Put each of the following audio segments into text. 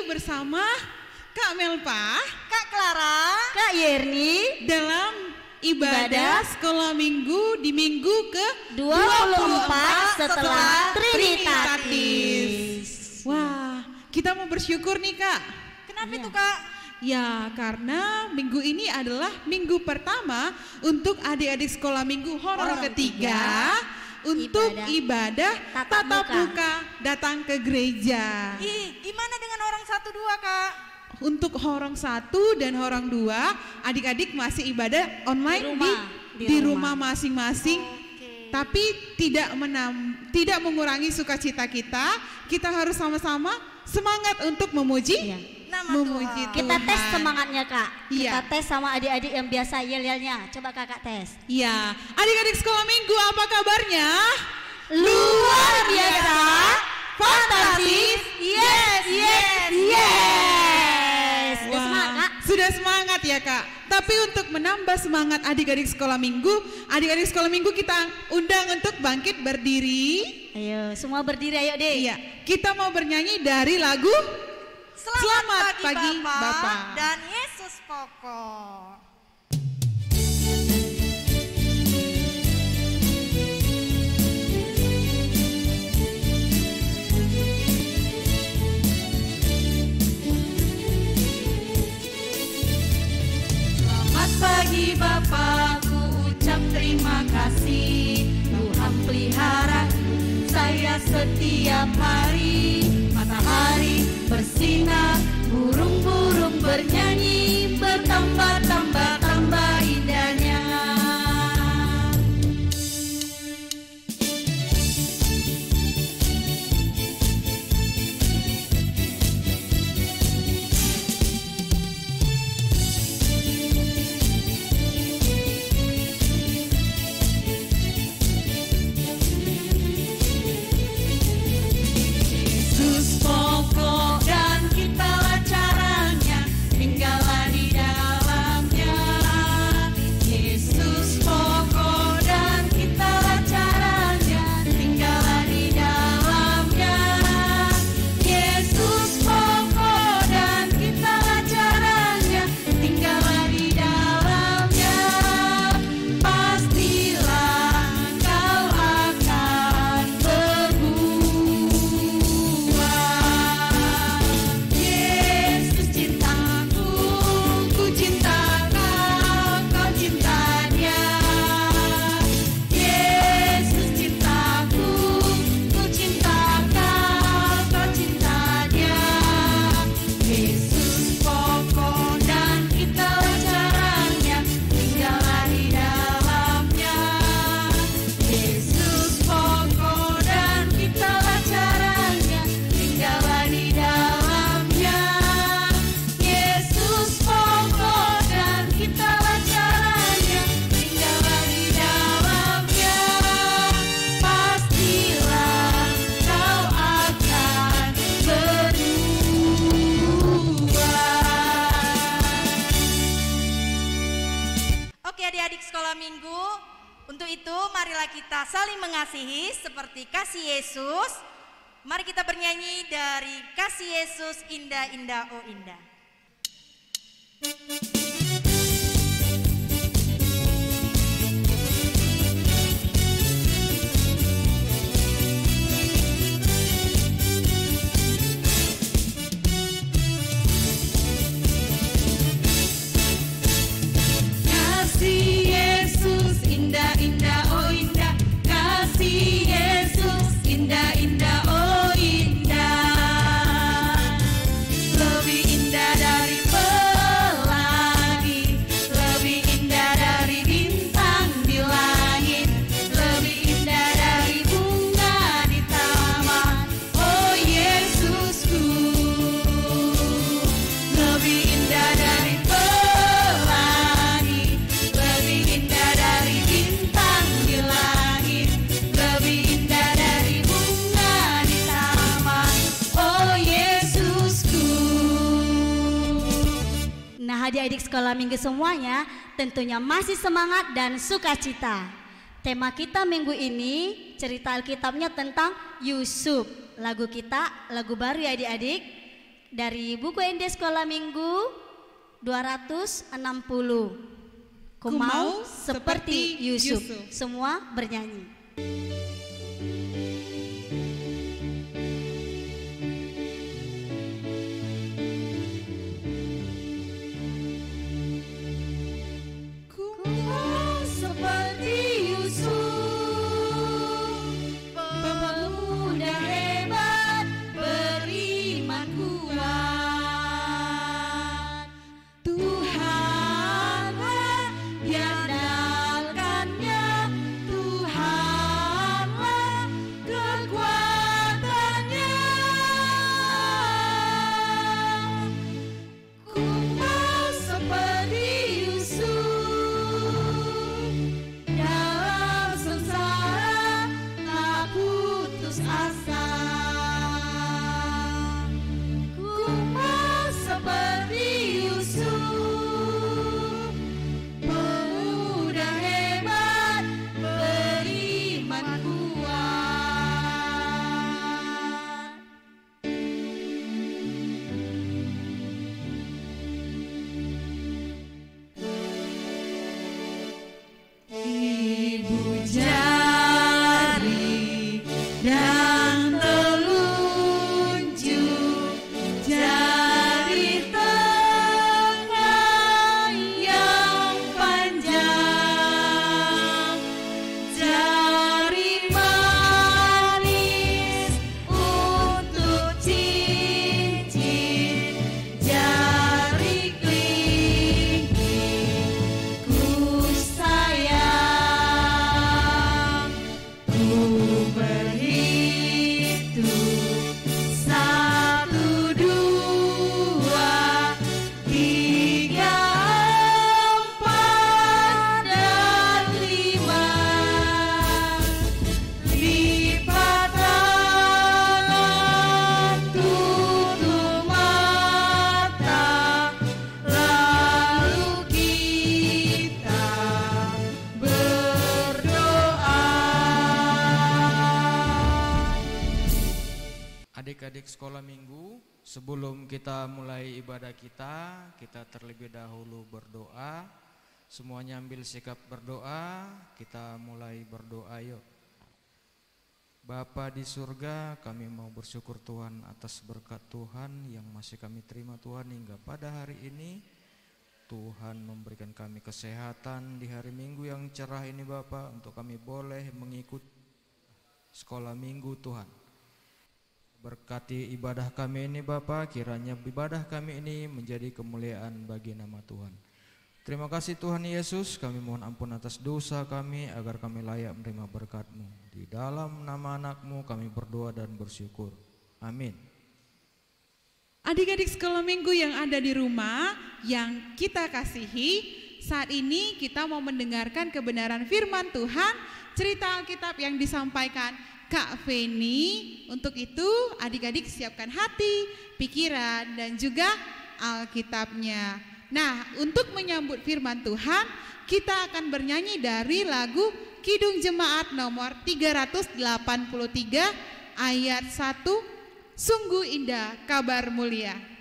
bersama Kak Melpa, Kak Clara, Kak Yerni dalam ibadah sekolah minggu di minggu ke-24 setelah Trinitatis. Wah, kita mau bersyukur nih Kak. Kenapa itu Kak? Ya, karena minggu ini adalah minggu pertama untuk adik-adik sekolah minggu horor ketiga untuk ibadah tatap muka datang ke gereja. Gimana dengan orang 1, 2 Kak? Untuk orang 1 dan orang 2, adik-adik masih ibadah online di rumah masing-masing. Tapi tidak mengurangi sukacita kita. Kita harus sama-sama semangat untuk memuji Tuhan. Kita tes semangatnya Kak. Iya. Kita tes sama adik-adik yang biasa yel-yelnya. Coba Kakak tes. Iya, adik-adik sekolah minggu apa kabarnya? Luar biasa, fantastis, yes. Sudah Wah, semangat Kak? Sudah semangat ya Kak. Tapi untuk menambah semangat adik-adik sekolah minggu kita undang untuk bangkit berdiri. Ayo, semua berdiri ayo deh. Iya, kita mau bernyanyi dari lagu Selamat pagi Bapak. Dan Yesus pokok. Selamat pagi Bapak, ku ucap terima kasih. Tuhan pelihara saya setiap hari. Matahari bersinar, burung-burung bernyanyi, bertambah-tambah indahnya. Yesus pokok adik-adik sekolah minggu. Untuk itu marilah kita saling mengasihi seperti kasih Yesus. Mari kita bernyanyi dari Kasih Yesus Indah Indah Oh Indah. Kasih Yesus indah indah oh indah, kasih Yesus indah indah oh indah, lebih indah dari pelangi, lebih indah dari bintang di langit, lebih indah dari bunga di taman. Oh Yesusku, lebih indah dari pelangi, lebih indah dari bintang di langit, lebih indah dari bunga di taman. Oh Yesusku. Nah, adik-adik sekolah minggu semuanya tentunya masih semangat dan sukacita. Tema kita minggu ini cerita Alkitabnya tentang Yusuf. Lagu kita, lagu baru ya adik-adik, dari buku ND Sekolah Minggu 260. Ku mau seperti Yusuf. Semua bernyanyi. Ku Seperti Yusuf, pemuda hebat, beriman kuat. Tuhanlah yang andalkannya, Tuhanlah kekuatannya. Ku mau seperti Yusuf, dalam sengsara tak putus asa. Ku mau seperti Yusuf, pemuda hebat, beriman kuat. Ibu jari dan telunjuk, jari tengah yang panjang, jari manis untuk cincin, jari kelingking ku sayang. Ku berhitung 1, 2, 3, 4 dan 5. Lipat tangan, tutup mata, lalu kita berdoa. Adik-adik sekolah minggu, sebelum kita mulai ibadah kita terlebih dahulu berdoa. Semuanya ambil sikap berdoa, kita mulai berdoa yuk. Bapa di surga, kami mau bersyukur Tuhan atas berkat Tuhan yang masih kami terima Tuhan hingga pada hari ini. Tuhan memberikan kami kesehatan di hari Minggu yang cerah ini Bapa, untuk kami boleh mengikuti sekolah minggu Tuhan. Berkati ibadah kami ini Bapa, kiranya ibadah kami ini menjadi kemuliaan bagi nama Tuhan. Terima kasih Tuhan Yesus, kami mohon ampun atas dosa kami agar kami layak menerima berkat-Mu. Di dalam nama anak-Mu kami berdoa dan bersyukur. Amin. Adik-adik sekolah minggu yang ada di rumah yang kita kasihi, saat ini kita mau mendengarkan kebenaran firman Tuhan, cerita Alkitab yang disampaikan Kak Feni. Untuk itu adik-adik siapkan hati, pikiran dan juga Alkitabnya. Nah, untuk menyambut firman Tuhan, kita akan bernyanyi dari lagu Kidung Jemaat nomor 383 ayat 1, Sungguh Indah Kabar Mulia.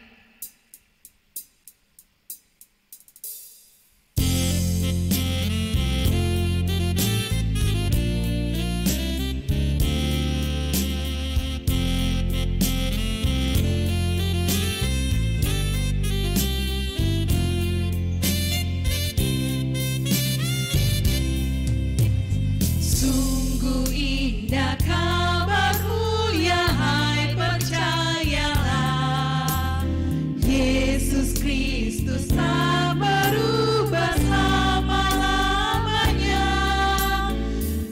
Sungguh indah kabar mulia, hai percayalah, Yesus Kristus tak berubah selama-lamanya.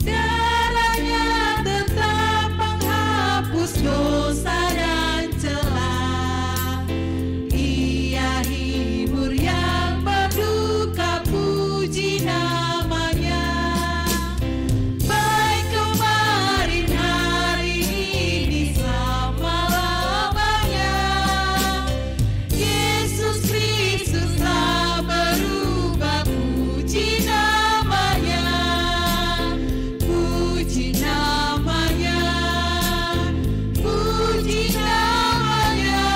Darahnya tetap menghapus dosa dan celah. Ia hibur yang berduka, puji namanya. Baik kemarin, hari ini, selama-lamanya. Yesus Kristus tak berubah, puji namanya. Puji namanya. Puji namanya.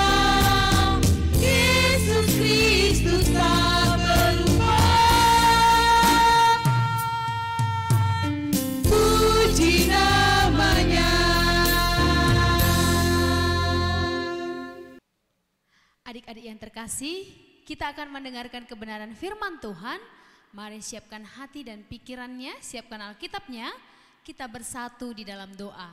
Yesus Kristus tak berubah. Puji namanya. Adik-adik yang terkasih, kita akan mendengarkan kebenaran firman Tuhan. Mari siapkan hati dan pikirannya, siapkan Alkitabnya. Kita bersatu di dalam doa.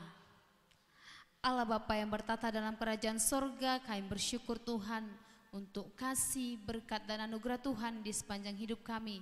Allah Bapa yang bertata dalam kerajaan sorga, kami bersyukur Tuhan untuk kasih, berkat dan anugerah Tuhan di sepanjang hidup kami.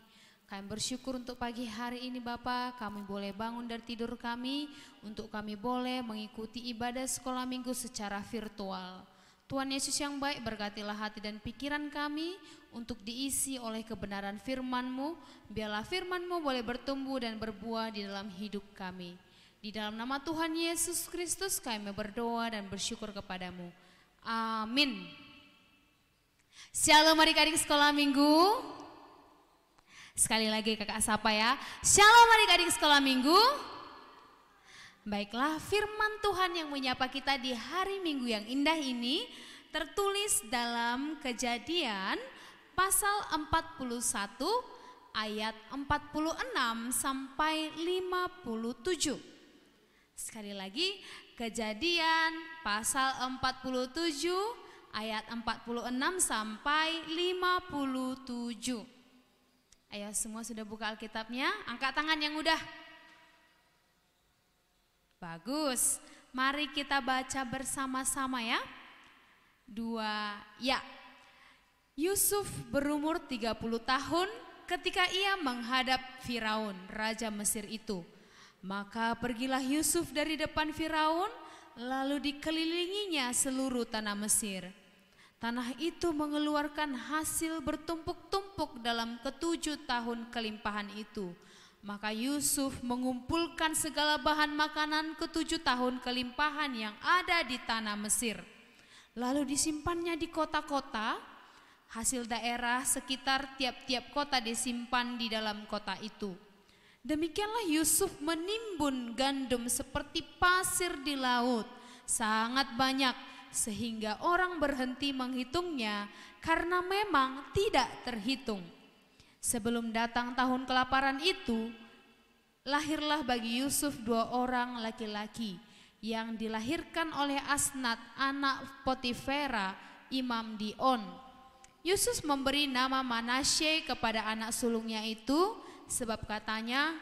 Kami bersyukur untuk pagi hari ini Bapa, kami boleh bangun dari tidur kami, untuk kami boleh mengikuti ibadah sekolah minggu secara virtual. Tuhan Yesus yang baik, berkatilah hati dan pikiran kami untuk diisi oleh kebenaran firman-Mu. Biarlah firman-Mu boleh bertumbuh dan berbuah di dalam hidup kami. Di dalam nama Tuhan Yesus Kristus kami berdoa dan bersyukur kepadamu. Amin. Shalom adik-adik sekolah minggu. Sekali lagi kakak sapa ya. Shalom adik-adik sekolah minggu. Baiklah, firman Tuhan yang menyapa kita di hari Minggu yang indah ini tertulis dalam Kejadian pasal 41 ayat 46 sampai 57. Sekali lagi, Kejadian pasal 47 ayat 46 sampai 57. Ayo semua sudah buka Alkitabnya, angkat tangan yang udah. Bagus, mari kita baca bersama-sama ya. 2, ya. Yusuf berumur 30 tahun ketika ia menghadap Firaun, raja Mesir itu. Maka pergilah Yusuf dari depan Firaun, lalu dikelilinginya seluruh tanah Mesir. Tanah itu mengeluarkan hasil bertumpuk-tumpuk dalam ke-7 tahun kelimpahan itu. Maka Yusuf mengumpulkan segala bahan makanan ke-7 tahun kelimpahan yang ada di tanah Mesir. Lalu disimpannya di kota-kota, hasil daerah sekitar tiap-tiap kota disimpan di dalam kota itu. Demikianlah Yusuf menimbun gandum seperti pasir di laut, sangat banyak, sehingga orang berhenti menghitungnya karena memang tidak terhitung. Sebelum datang tahun kelaparan itu, lahirlah bagi Yusuf 2 orang laki-laki yang dilahirkan oleh Asnat, anak Potifera, imam di On. Yusuf memberi nama Manasye kepada anak sulungnya itu, sebab katanya,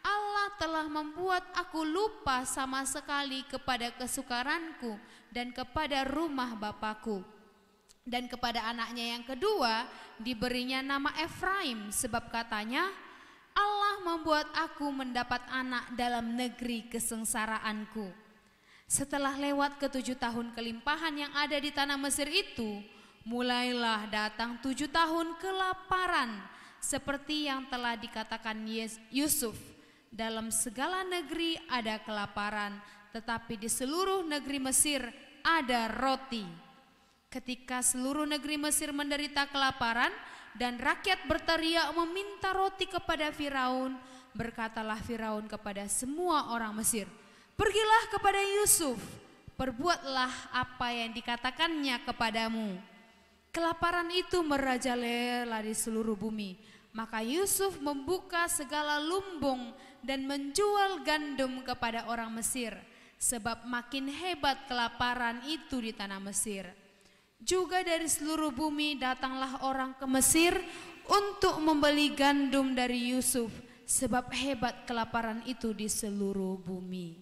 Allah telah membuat aku lupa sama sekali kepada kesukaranku dan kepada rumah Bapakku. Dan kepada anaknya yang kedua diberinya nama Efraim, sebab katanya, Allah membuat aku mendapat anak dalam negeri kesengsaraanku. Setelah lewat ke-7 tahun kelimpahan yang ada di tanah Mesir itu, mulailah datang 7 tahun kelaparan, seperti yang telah dikatakan Yusuf. Dalam segala negeri ada kelaparan, tetapi di seluruh negeri Mesir ada roti. Ketika seluruh negeri Mesir menderita kelaparan, dan rakyat berteriak meminta roti kepada Firaun. Berkatalah Firaun kepada semua orang Mesir, pergilah kepada Yusuf, perbuatlah apa yang dikatakannya kepadamu. Kelaparan itu merajalela di seluruh bumi. Maka Yusuf membuka segala lumbung dan menjual gandum kepada orang Mesir, sebab makin hebat kelaparan itu di tanah Mesir. Juga dari seluruh bumi datanglah orang ke Mesir untuk membeli gandum dari Yusuf, sebab hebat kelaparan itu di seluruh bumi.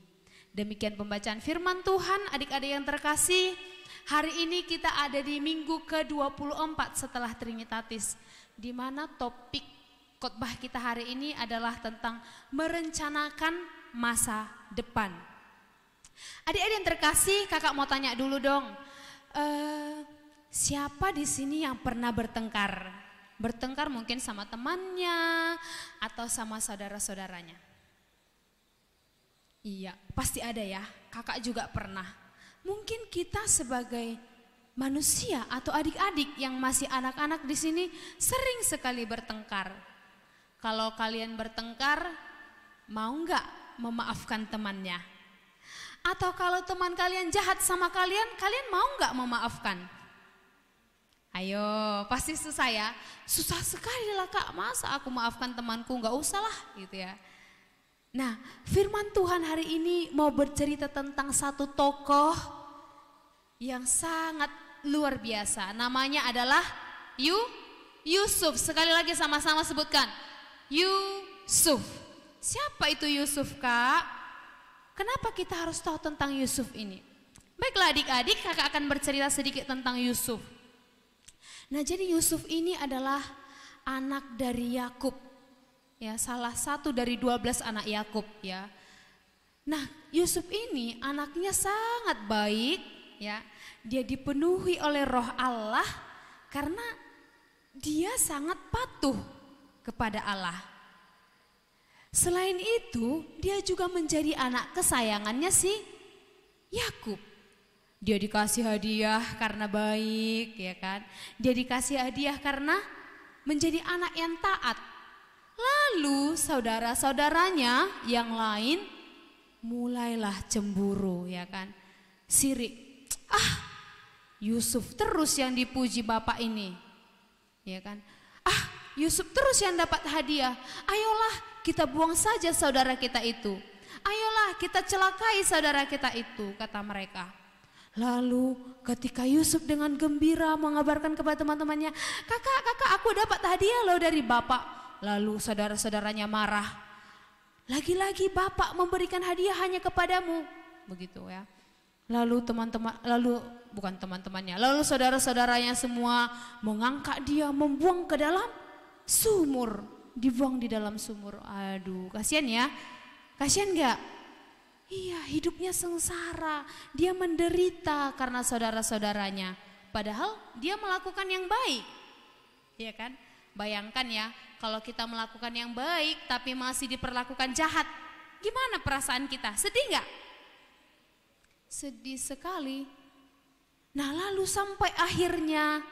Demikian pembacaan firman Tuhan. Adik-adik yang terkasih, hari ini kita ada di minggu ke-24 setelah Trinitatis, di mana topik khotbah kita hari ini adalah tentang merencanakan masa depan. Adik-adik yang terkasih, kakak mau tanya dulu dong, siapa di sini yang pernah bertengkar? Bertengkar mungkin sama temannya atau sama saudara-saudaranya. Iya, pasti ada ya, kakak juga pernah. Mungkin kita sebagai manusia atau adik-adik yang masih anak-anak di sini sering sekali bertengkar. Kalau kalian bertengkar, mau nggak memaafkan temannya? Atau kalau teman kalian jahat sama kalian, kalian mau nggak memaafkan? Ayo, pasti susah ya. Susah sekali lah kak, masa aku maafkan temanku, nggak usah lah gitu ya. Nah, firman Tuhan hari ini mau bercerita tentang satu tokoh yang sangat luar biasa. Namanya adalah Yusuf. Sekali lagi sama-sama sebutkan, Yusuf. Siapa itu Yusuf kak? Kenapa kita harus tahu tentang Yusuf ini? Baiklah adik-adik, kakak akan bercerita sedikit tentang Yusuf. Nah, jadi Yusuf ini adalah anak dari Yakub, ya, salah satu dari 12 anak Yakub ya. Nah, Yusuf ini anaknya sangat baik ya. Dia dipenuhi oleh Roh Allah karena dia sangat patuh kepada Allah. Selain itu, dia juga menjadi anak kesayangannya si Yakub. Dia dikasih hadiah karena baik, ya kan? Dia dikasih hadiah karena menjadi anak yang taat. Lalu saudara-saudaranya yang lain mulailah cemburu, ya kan? Sirik. Yusuf terus yang dipuji bapak ini, ya kan? Yusuf terus yang dapat hadiah. Ayolah kita buang saja saudara kita itu. Ayolah kita celakai saudara kita itu, kata mereka. Lalu ketika Yusuf dengan gembira mengabarkan kepada teman-temannya, kakak aku dapat hadiah loh dari bapak. Lalu saudara-saudaranya marah. Lagi-lagi bapak memberikan hadiah hanya kepadamu, begitu ya. Lalu lalu saudara-saudaranya semua mengangkat dia, membuang ke dalam sumur, dibuang di dalam sumur. Aduh, kasihan ya, kasihan nggak? Iya, hidupnya sengsara, dia menderita karena saudara-saudaranya. Padahal dia melakukan yang baik, ya kan? Bayangkan ya, kalau kita melakukan yang baik tapi masih diperlakukan jahat, gimana perasaan kita? Sedih nggak? Sedih sekali. Nah, lalu sampai akhirnya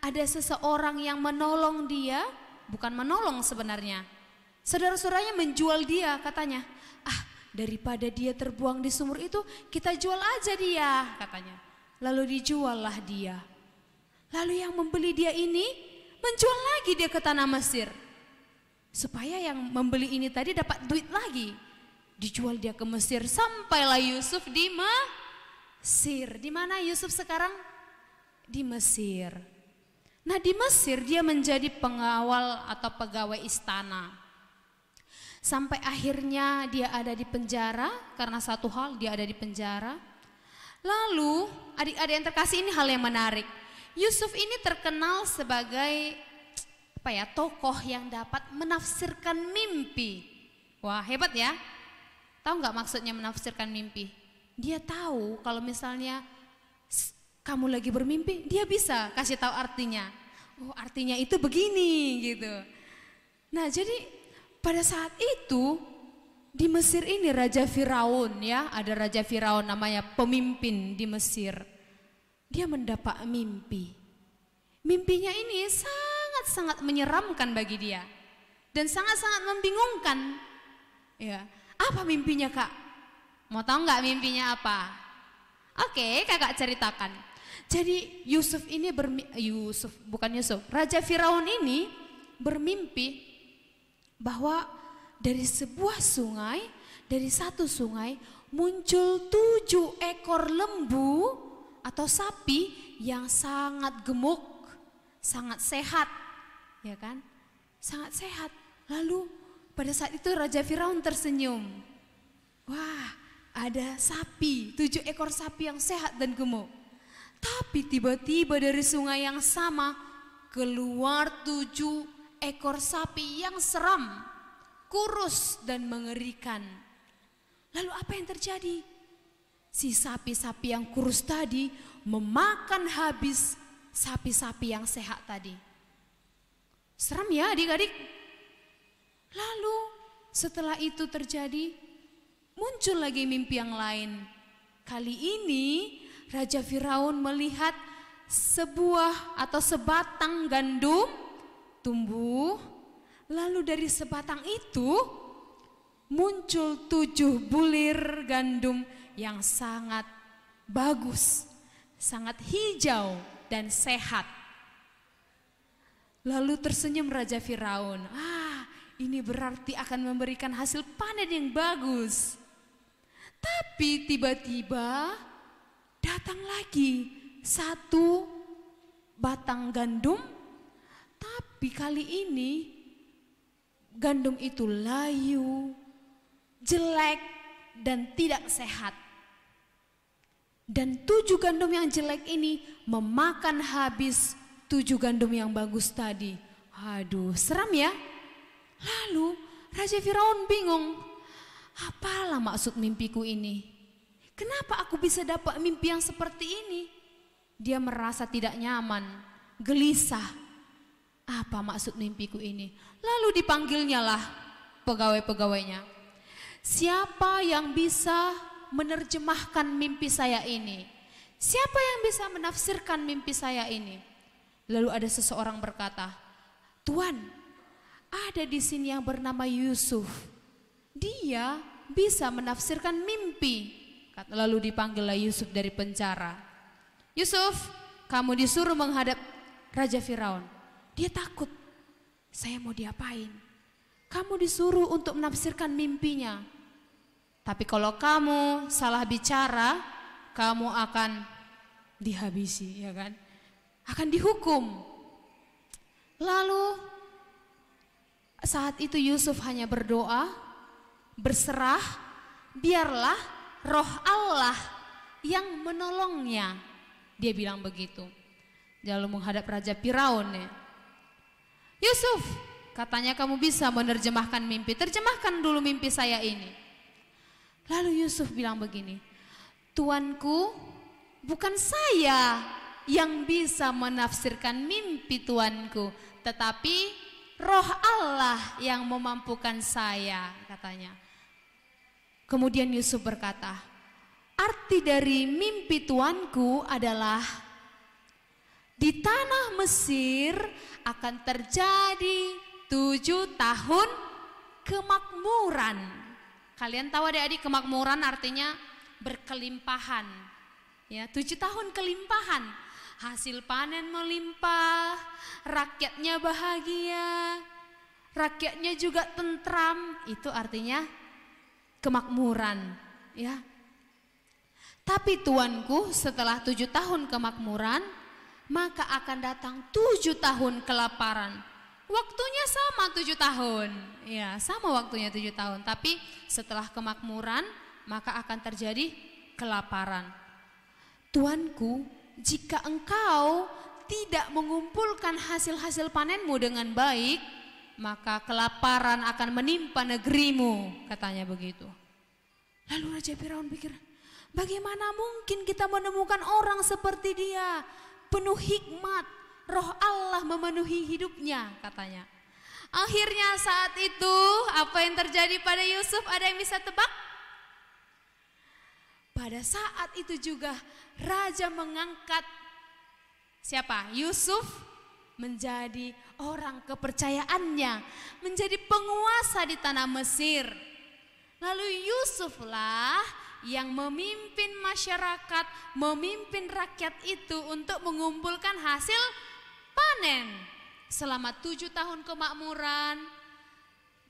ada seseorang yang menolong dia, bukan menolong sebenarnya. Saudara-saudaranya menjual dia, katanya, daripada dia terbuang di sumur itu, kita jual aja dia, katanya. Lalu dijuallah dia. Lalu yang membeli dia ini menjual lagi dia ke tanah Mesir, supaya yang membeli ini tadi dapat duit lagi. Dijual dia ke Mesir, sampailah Yusuf di Mesir. Di mana Yusuf sekarang? Di Mesir. Nah, di Mesir dia menjadi pengawal atau pegawai istana. Sampai akhirnya dia ada di penjara, karena satu hal dia ada di penjara. Lalu adik-adik yang terkasih, ini hal yang menarik. Yusuf ini terkenal sebagai tokoh yang dapat menafsirkan mimpi. Wah, hebat ya. Tahu nggak maksudnya menafsirkan mimpi? Dia tahu kalau misalnya kamu lagi bermimpi, dia bisa kasih tahu artinya. Oh, artinya itu begini gitu. Nah, jadi pada saat itu di Mesir ini Raja Firaun ya, ada Raja Firaun namanya pemimpin di Mesir. Dia mendapat mimpi. Mimpinya ini sangat sangat-sangat menyeramkan bagi dia dan sangat-sangat membingungkan. Ya, apa mimpinya Kak? Mau tahu nggak mimpinya apa? Oke, kakak ceritakan. Jadi Raja Firaun ini bermimpi bahwa dari sebuah sungai, dari satu sungai muncul 7 ekor lembu atau sapi yang sangat gemuk, sangat sehat, ya kan? Sangat sehat. Lalu pada saat itu Raja Firaun tersenyum. Wah, ada sapi, 7 ekor sapi yang sehat dan gemuk. Tapi tiba-tiba dari sungai yang sama keluar 7 ekor sapi yang seram, kurus dan mengerikan. Lalu apa yang terjadi? Si sapi-sapi yang kurus tadi memakan habis sapi-sapi yang sehat tadi. Seram ya adik-adik. Lalu setelah itu terjadi, muncul lagi mimpi yang lain. Kali ini Raja Firaun melihat sebatang gandum tumbuh. Lalu dari sebatang itu muncul 7 bulir gandum yang sangat bagus, sangat hijau dan sehat. Lalu tersenyum Raja Firaun. Ini berarti akan memberikan hasil panen yang bagus. Tapi tiba-tiba datang lagi 1 batang gandum, tapi kali ini gandum itu layu, jelek dan tidak sehat. Dan 7 gandum yang jelek ini memakan habis 7 gandum yang bagus tadi. Aduh, seram ya. Lalu Raja Firaun bingung, apalah maksud mimpiku ini? Kenapa aku bisa dapat mimpi yang seperti ini? Dia merasa tidak nyaman, gelisah. Apa maksud mimpiku ini? Lalu dipanggilnya lah pegawai-pegawainya. Siapa yang bisa menerjemahkan mimpi saya ini? Siapa yang bisa menafsirkan mimpi saya ini? Lalu ada seseorang berkata, Tuan, ada di sini yang bernama Yusuf. Dia bisa menafsirkan mimpi. Lalu dipanggillah Yusuf dari penjara. Yusuf, kamu disuruh menghadap Raja Firaun. Dia takut. Saya mau diapain? Kamu disuruh untuk menafsirkan mimpinya. Tapi kalau kamu salah bicara, kamu akan dihabisi, ya kan? Akan dihukum. Lalu saat itu Yusuf hanya berdoa, berserah, biarlah roh Allah yang menolongnya. Dia bilang begitu. Lalu menghadap Raja Firaun. Yusuf, katanya kamu bisa menerjemahkan mimpi. Terjemahkan dulu mimpi saya ini. Lalu Yusuf bilang begini, Tuanku, bukan saya yang bisa menafsirkan mimpi Tuanku, tetapi roh Allah yang memampukan saya, katanya. Kemudian Yusuf berkata, arti dari mimpi Tuanku adalah di tanah Mesir akan terjadi 7 tahun kemakmuran. Kalian tahu adik-adik, kemakmuran artinya berkelimpahan. Ya, 7 tahun kelimpahan. Hasil panen melimpah, rakyatnya bahagia, rakyatnya juga tentram. Itu artinya kemakmuran, ya. Tapi Tuanku, setelah 7 tahun kemakmuran, maka akan datang 7 tahun kelaparan. Waktunya sama 7 tahun, ya, sama waktunya 7 tahun. Tapi setelah kemakmuran, maka akan terjadi kelaparan. Tuanku, jika engkau tidak mengumpulkan hasil-hasil panenmu dengan baik, maka kelaparan akan menimpa negerimu, katanya begitu. Lalu Raja Firaun pikir, bagaimana mungkin kita menemukan orang seperti dia, penuh hikmat, roh Allah memenuhi hidupnya, katanya. Akhirnya saat itu apa yang terjadi pada Yusuf, ada yang bisa tebak? Pada saat itu juga Raja mengangkat siapa? Yusuf menjadi orang kepercayaannya, menjadi penguasa di tanah Mesir. Lalu Yusuflah yang memimpin masyarakat, memimpin rakyat itu untuk mengumpulkan hasil panen. Selama 7 tahun kemakmuran,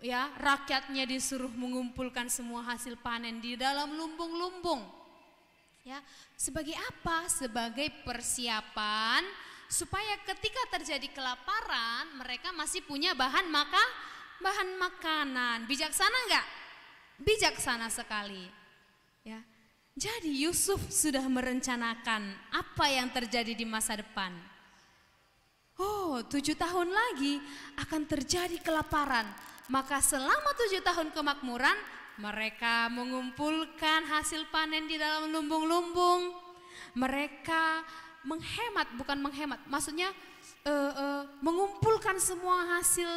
ya, rakyatnya disuruh mengumpulkan semua hasil panen di dalam lumbung-lumbung. Ya, sebagai apa? Sebagai persiapan supaya ketika terjadi kelaparan mereka masih punya bahan makanan. Bijaksana enggak? Bijaksana sekali. Ya. Jadi Yusuf sudah merencanakan apa yang terjadi di masa depan. 7 tahun lagi akan terjadi kelaparan. Maka selama 7 tahun kemakmuran mereka mengumpulkan hasil panen di dalam lumbung-lumbung. Mereka maksudnya mengumpulkan semua hasil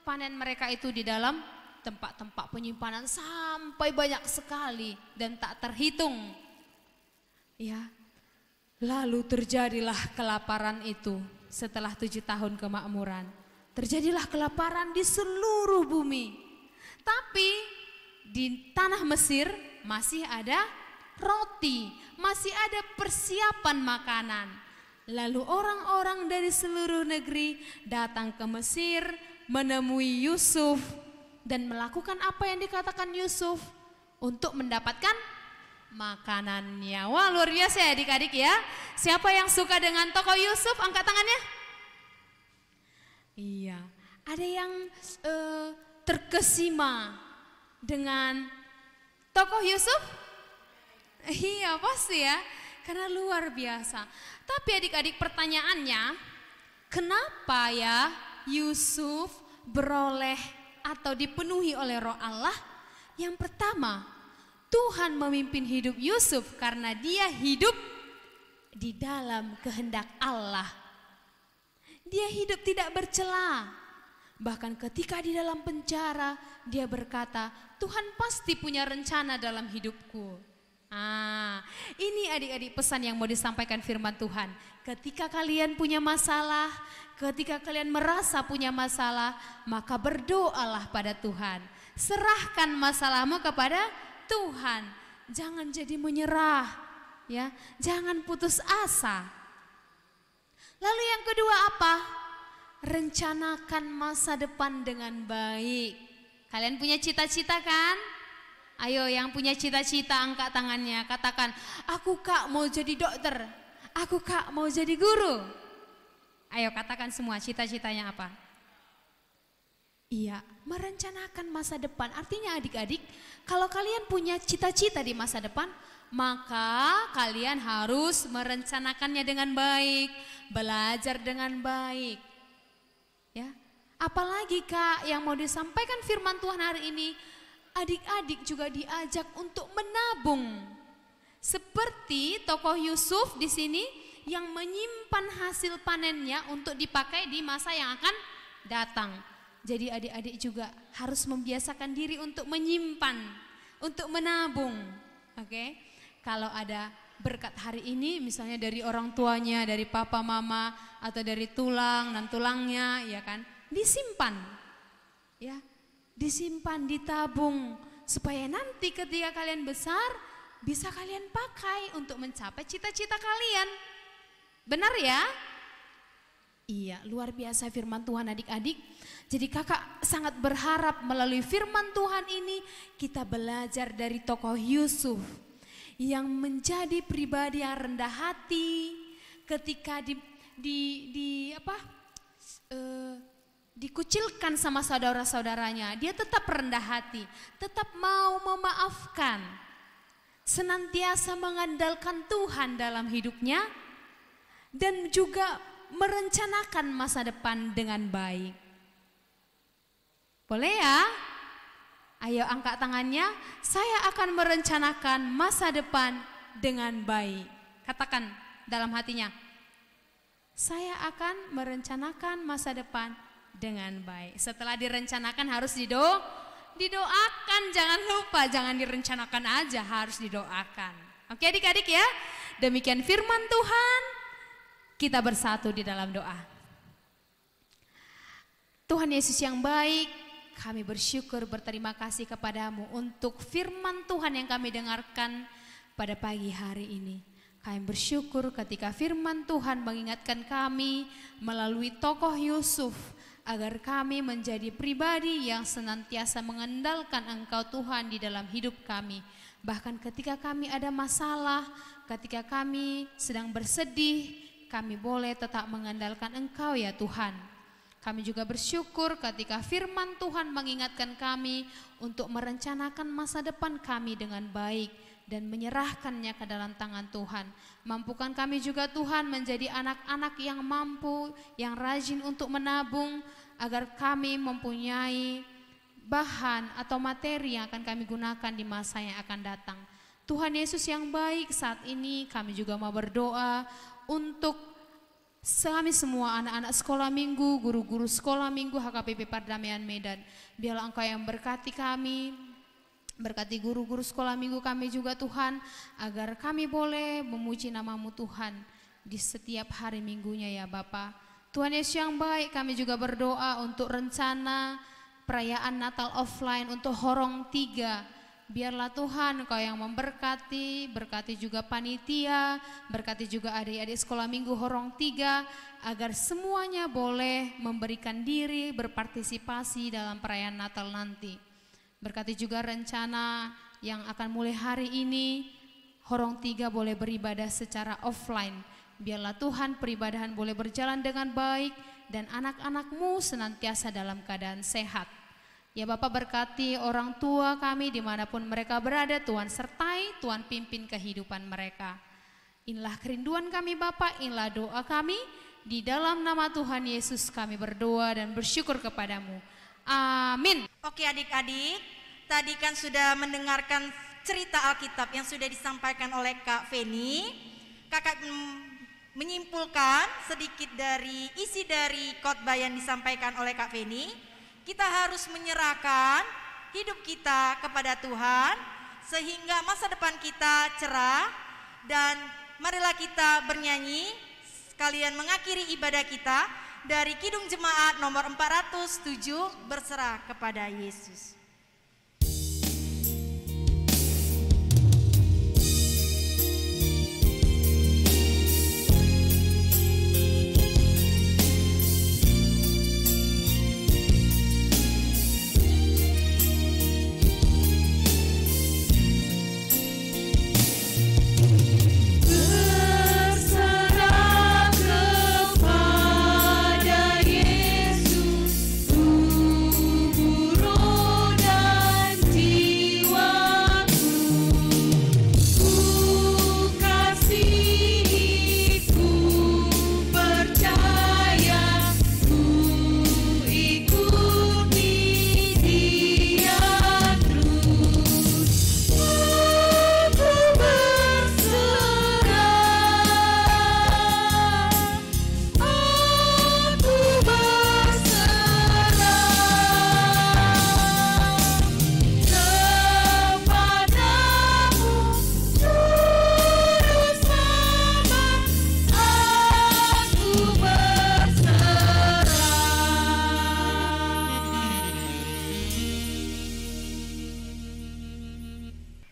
panen mereka itu di dalam tempat-tempat penyimpanan sampai banyak sekali dan tak terhitung. Ya. Lalu terjadilah kelaparan itu setelah 7 tahun kemakmuran. Terjadilah kelaparan di seluruh bumi. Tapi di tanah Mesir masih ada roti, masih ada persiapan makanan. Lalu orang-orang dari seluruh negeri datang ke Mesir menemui Yusuf dan melakukan apa yang dikatakan Yusuf untuk mendapatkan makanannya. Wah, luar biasa ya adik-adik ya. Siapa yang suka dengan tokoh Yusuf? Angkat tangannya. Iya, ada yang terkesima dengan tokoh Yusuf? Iya pasti ya, karena luar biasa. Tapi adik-adik pertanyaannya, kenapa ya Yusuf beroleh atau dipenuhi oleh Roh Allah? Yang pertama, Tuhan memimpin hidup Yusuf karena dia hidup di dalam kehendak Allah. Dia hidup tidak bercela. Bahkan ketika di dalam penjara, dia berkata, Tuhan pasti punya rencana dalam hidupku. Ini adik-adik pesan yang mau disampaikan firman Tuhan. Ketika kalian punya masalah, ketika kalian merasa punya masalah, maka berdoalah pada Tuhan. Serahkan masalahmu kepada Tuhan. Jangan jadi menyerah, ya. Jangan putus asa. Lalu yang kedua apa? Rencanakan masa depan dengan baik. Kalian punya cita-cita kan? Ayo yang punya cita-cita angkat tangannya, katakan, aku Kak mau jadi dokter, aku Kak mau jadi guru. Ayo katakan semua cita-citanya apa? Iya, merencanakan masa depan. Artinya adik-adik, kalau kalian punya cita-cita di masa depan, maka kalian harus merencanakannya dengan baik, belajar dengan baik. Ya, apalagi Kak yang mau disampaikan firman Tuhan hari ini, adik-adik juga diajak untuk menabung. Seperti tokoh Yusuf di sini yang menyimpan hasil panennya untuk dipakai di masa yang akan datang. Jadi adik-adik juga harus membiasakan diri untuk menyimpan, untuk menabung. Oke? Kalau ada berkat hari ini misalnya dari orang tuanya, dari papa mama atau dari tulang dan tulangnya, ya kan? Disimpan. Ya. Disimpan, ditabung supaya nanti ketika kalian besar bisa kalian pakai untuk mencapai cita-cita kalian. Benar ya? Iya, luar biasa firman Tuhan adik-adik. Jadi kakak sangat berharap melalui firman Tuhan ini kita belajar dari tokoh Yusuf yang menjadi pribadi yang rendah hati ketika dikucilkan sama saudara-saudaranya. Dia tetap rendah hati, tetap mau memaafkan, senantiasa mengandalkan Tuhan dalam hidupnya dan juga merencanakan masa depan dengan baik. Boleh ya? Ayo angkat tangannya, saya akan merencanakan masa depan dengan baik. Katakan dalam hatinya, saya akan merencanakan masa depan dengan baik. Setelah direncanakan harus didoakan, jangan lupa, jangan direncanakan aja, harus didoakan. Oke adik-adik ya, demikian firman Tuhan. Kita bersatu di dalam doa. Tuhan Yesus yang baik, kami bersyukur berterima kasih kepadamu untuk firman Tuhan yang kami dengarkan pada pagi hari ini. Kami bersyukur ketika firman Tuhan mengingatkan kami melalui tokoh Yusuf agar kami menjadi pribadi yang senantiasa mengandalkan Engkau Tuhan di dalam hidup kami. Bahkan ketika kami ada masalah, ketika kami sedang bersedih, kami boleh tetap mengandalkan Engkau ya Tuhan. Kami juga bersyukur ketika firman Tuhan mengingatkan kami untuk merencanakan masa depan kami dengan baik dan menyerahkannya ke dalam tangan Tuhan. Mampukan kami juga Tuhan menjadi anak-anak yang mampu, yang rajin untuk menabung, agar kami mempunyai bahan atau materi yang akan kami gunakan di masa yang akan datang. Tuhan Yesus yang baik, saat ini kami juga mau berdoa untuk kami semua anak-anak sekolah minggu, guru-guru sekolah minggu HKBP Perdamaian Medan. Biarlah Engkau yang berkati kami, berkati guru-guru sekolah minggu kami juga Tuhan, agar kami boleh memuji nama-Mu Tuhan di setiap hari minggunya ya Bapa. Tuhan Yesus yang baik, kami juga berdoa untuk rencana perayaan Natal offline untuk Horong 3. Biarlah Tuhan Engkau yang memberkati, berkati juga panitia, berkati juga adik-adik sekolah minggu Horong 3, agar semuanya boleh memberikan diri, berpartisipasi dalam perayaan Natal nanti. Berkati juga rencana yang akan mulai hari ini, Horong 3 boleh beribadah secara offline. Biarlah Tuhan peribadahan boleh berjalan dengan baik dan anak-anak-Mu senantiasa dalam keadaan sehat. Ya Bapak, berkati orang tua kami dimanapun mereka berada, Tuhan sertai, Tuhan pimpin kehidupan mereka. Inilah kerinduan kami Bapak, inilah doa kami. Di dalam nama Tuhan Yesus kami berdoa dan bersyukur kepadamu. Amin. Oke adik-adik, tadi kan sudah mendengarkan cerita Alkitab yang sudah disampaikan oleh Kak Feni. Kakak menyimpulkan sedikit dari isi dari khotbah yang disampaikan oleh Kak Feni. Kita harus menyerahkan hidup kita kepada Tuhan sehingga masa depan kita cerah. Dan marilah kita bernyanyi sekalian mengakhiri ibadah kita dari Kidung Jemaat nomor 407, Berserah kepada Yesus.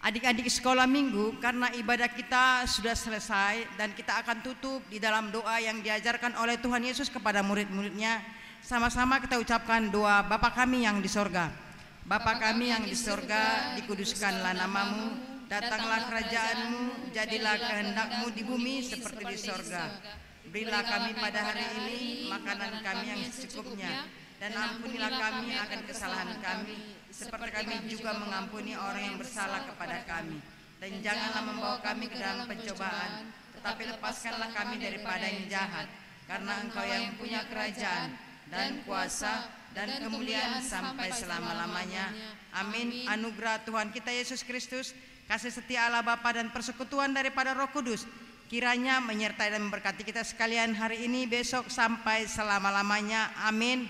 Adik-adik sekolah minggu, karena ibadah kita sudah selesai dan kita akan tutup di dalam doa yang diajarkan oleh Tuhan Yesus kepada murid-muridnya. Sama-sama kita ucapkan doa Bapa kami yang di sorga. Bapa kami yang di sorga, dikuduskanlah namamu, datanglah kerajaanmu, jadilah kehendak-Mu di bumi seperti di sorga. Berilah kami pada hari ini makanan kami yang secukupnya, dan ampunilah kami akan kesalahan kami, seperti kami juga mengampuni orang yang bersalah kepada kami. Dan janganlah membawa kami ke dalam pencobaan, tetapi lepaskanlah kami daripada yang jahat. Karena Engkau yang punya kerajaan dan kuasa dan kemuliaan sampai selama-lamanya. Amin. Anugerah Tuhan kita Yesus Kristus, kasih setia Allah Bapa dan persekutuan daripada Roh Kudus, kiranya menyertai dan memberkati kita sekalian hari ini, besok, sampai selama-lamanya. Amin.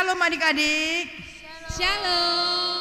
Shalom adik-adik. Shalom.